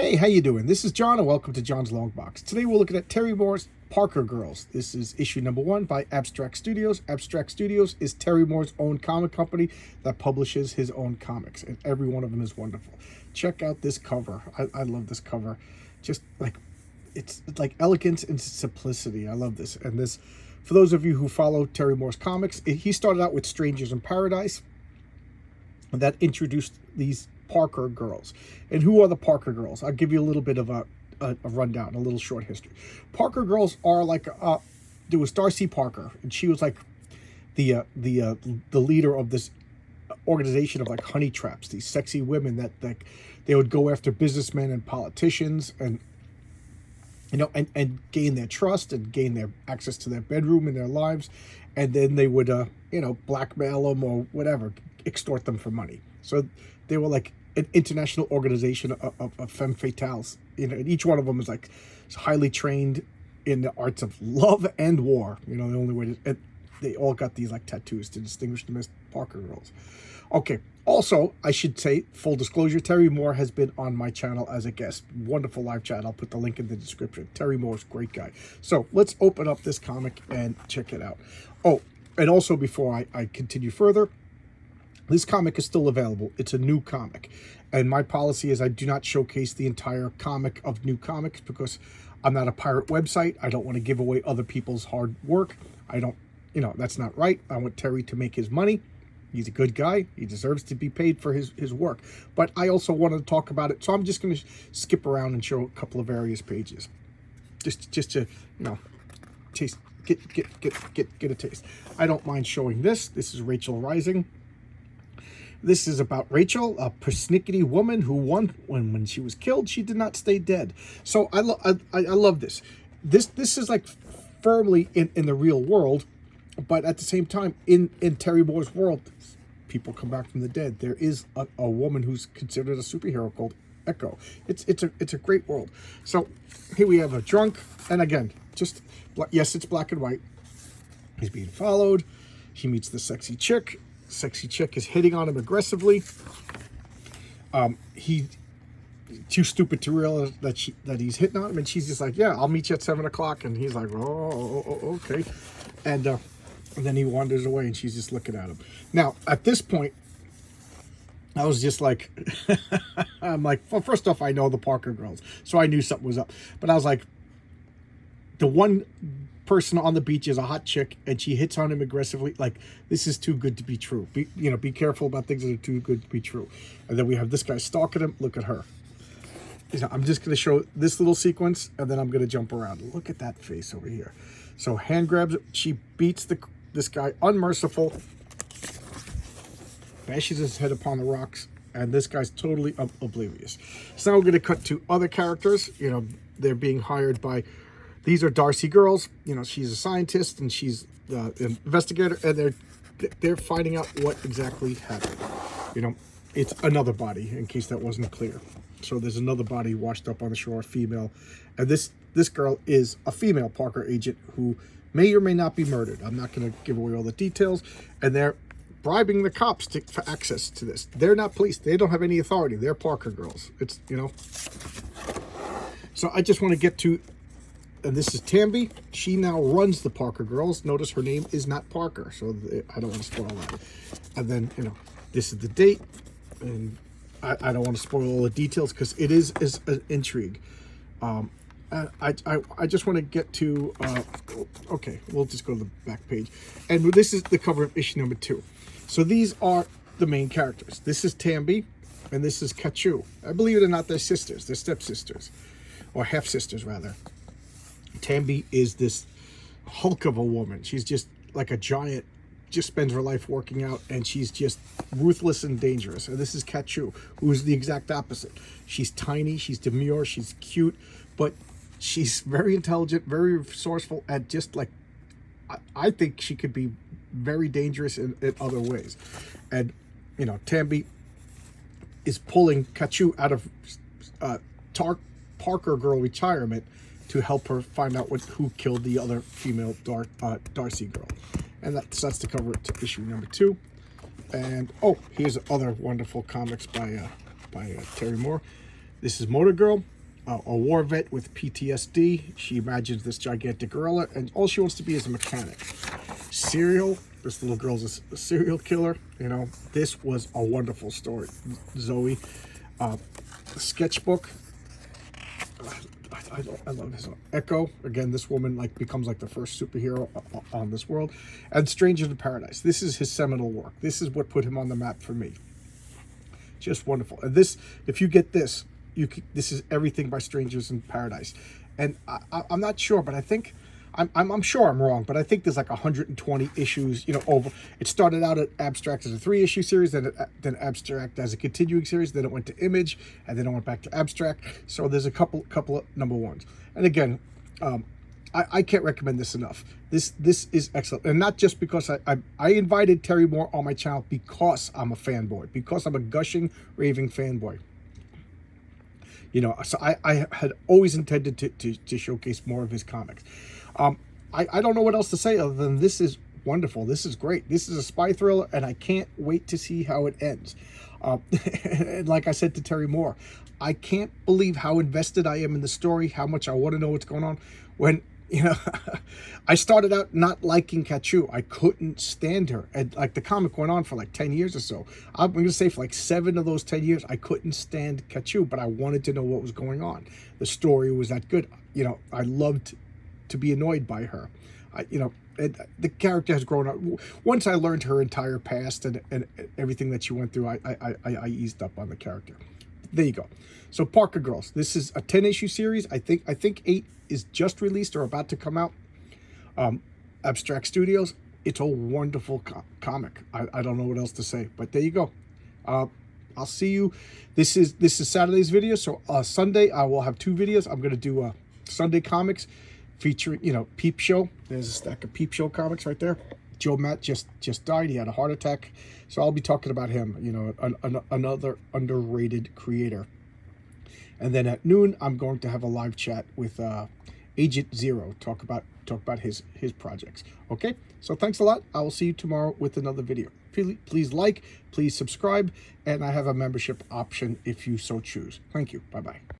Hey, how you doing? This is John, and welcome to John's Long Box. Today we're looking at Terry Moore's Parker Girls. This is issue number 1 by Abstract Studios. Abstract Studios is Terry Moore's own comic company that publishes his own comics, and every one of them is wonderful. Check out this cover. I love this cover. Just like, it's like elegance and simplicity. I love this. And this, for those of you who follow Terry Moore's comics, he started out with Strangers in Paradise, and that introduced these Parker Girls. And who are the Parker Girls? I'll give you a little bit of a rundown, a little short history. Parker Girls are like, there was Darcy Parker, and she was like the leader of this organization of like honey traps, these sexy women that like they would go after businessmen and politicians and and gain their trust and gain their access to their bedroom and their lives, and then they would blackmail them or whatever, extort them for money. So they were like an international organization of femme fatales, and each one of them is like highly trained in the arts of love and war. The only way to, they all got these like tattoos to distinguish them as Parker Girls. Okay, also I should say, full disclosure, Terry Moore has been on my channel as a guest. Wonderful live chat. I'll put the link in the description. Terry Moore's a great guy. So let's open up this comic and check it out. Oh, and also before I continue further, this comic is still available. It's a new comic. And my policy is I do not showcase the entire comic of new comics because I'm not a pirate website. I don't want to give away other people's hard work. I don't, that's not right. I want Terry to make his money. He's a good guy. He deserves to be paid for his work. But I also wanted to talk about it. So I'm just going to skip around and show a couple of various pages. Just to, taste, get a taste. I don't mind showing this. This is Rachel Rising. This is about Rachel, a persnickety woman who won when she was killed. She did not stay dead. So I love this. This is like firmly in the real world, but at the same time, in Terry Moore's world, people come back from the dead. There is a woman who's considered a superhero called Echo. It's a great world. So here we have a drunk, and again, just yes, it's black and white. He's being followed. He meets the sexy chick. Sexy chick is hitting on him aggressively. He too stupid to realize that he's hitting on him, and she's just like, yeah, I'll meet you at 7 o'clock. And he's like, oh, okay. And then he wanders away, and she's just looking at him. Now, at this point, I was just like, I'm like, well, first off, I know the Parker Girls, so I knew something was up. But I was like, the one person on the beach is a hot chick, and she hits on him aggressively. Like, this is too good to be true. Be careful about things that are too good to be true. And then we have this guy stalking him. Look at her. I'm just going to show this little sequence, and then I'm going to jump around. Look at that face over here. So hand grabs. She beats this guy, unmerciful. Bashes his head upon the rocks, and this guy's totally oblivious. So now we're going to cut to other characters. They're being hired by. These are Darcy Girls. She's a scientist and she's an investigator, and they're finding out what exactly happened. It's another body, in case that wasn't clear. So there's another body washed up on the shore, female, and this girl is a female Parker agent who may or may not be murdered. I'm not going to give away all the details, and they're bribing the cops for access to this. They're not police. They don't have any authority. They're Parker Girls. It's So I just want to get to. And this is Tambi. She now runs the Parker Girls. Notice her name is not Parker, so I don't want to spoil that. And then, this is the date. And I don't want to spoil all the details because it is an intrigue. I just want to get to, okay, we'll just go to the back page. And this is the cover of issue number 2. So these are the main characters. This is Tambi, and this is Kachu. I believe it or not, they're sisters. They're stepsisters, or half-sisters, rather. Tambi is this hulk of a woman. She's just like a giant, just spends her life working out, and she's just ruthless and dangerous. And this is Kachu, who's the exact opposite. She's tiny, she's demure, she's cute, but she's very intelligent, very resourceful, and just like, I think she could be very dangerous in other ways. And, Tambi is pulling Kachu out of Parker Girl retirement to help her find out who killed the other female Darcy Girl. And that's the cover to issue number 2. And, oh, here's other wonderful comics by Terry Moore. This is Motor Girl, a war vet with PTSD. She imagines this gigantic gorilla, and all she wants to be is a mechanic. Serial, this little girl's a serial killer. You know, this was a wonderful story. Zoe, sketchbook. I love this one. Echo, again, this woman like becomes like the first superhero on this world. And Strangers in Paradise. This is his seminal work. This is what put him on the map for me. Just wonderful. And this, if you get this, this is everything by Strangers in Paradise. And I'm not sure, but I think I'm sure I'm wrong, but I think there's like 120 issues, you know, over. It started out at Abstract as a 3-issue series, then Abstract as a continuing series, then it went to Image, and then it went back to Abstract. So there's a couple of number ones. And again, I can't recommend this enough. This is excellent, and not just because I invited Terry Moore on my channel because I'm a fanboy, because I'm a gushing, raving fanboy. You know, so I had always intended to showcase more of his comics. I don't know what else to say other than this is wonderful. This is great. This is a spy thriller, and I can't wait to see how it ends. And like I said to Terry Moore, I can't believe how invested I am in the story, how much I want to know what's going on. When, you know, I started out not liking Kachu. I couldn't stand her. And like the comic went on for like 10 years or so. I'm going to say for like 7 of those 10 years, I couldn't stand Kachu, but I wanted to know what was going on. The story was that good. You know, I loved to be annoyed by her. You know, the character has grown up. Once I learned her entire past and everything that she went through, I eased up on the character. There you go. So Parker Girls. This is a 10-issue series. I think 8 is just released or about to come out. Abstract Studios. It's a wonderful comic. I don't know what else to say, but there you go. I'll see you. This is Saturday's video. So Sunday I will have 2 videos. I'm gonna do Sunday comics featuring, you know, Peep Show. There's a stack of Peep Show comics right there. Joe Matt just died. He had a heart attack. So I'll be talking about him, you know, another underrated creator. And then at noon, I'm going to have a live chat with Agent Zero, talk about his projects. Okay, so thanks a lot. I will see you tomorrow with another video. Please like, please subscribe, and I have a membership option if you so choose. Thank you. Bye-bye.